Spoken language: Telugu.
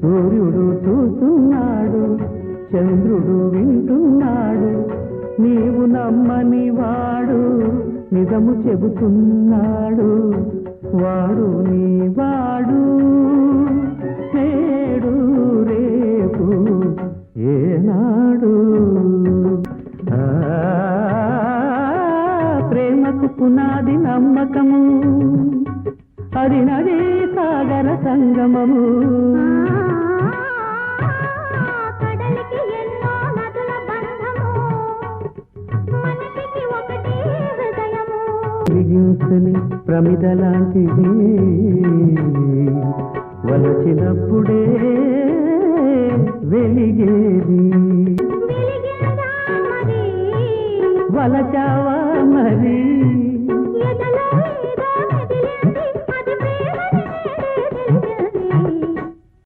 సూర్యుడు చూస్తున్నాడు, చంద్రుడు వింటున్నాడు, నీవు నమ్మని వాడు నిజము చెబుతున్నాడు. వాడు నీ వాడు, నేడు రేపు ఏనాడు. ప్రేమకు పునాది నమ్మకము, అది నదీ సాగర సంగమము. కడలికి ఎన్నో నదుల బంధము, మనిషికి ఒకటే హృదయము. బిగించని ప్రమిద లాంటిది, వలచినప్పుడే వెలిగేది. వెలిగిందా మరి వలచావా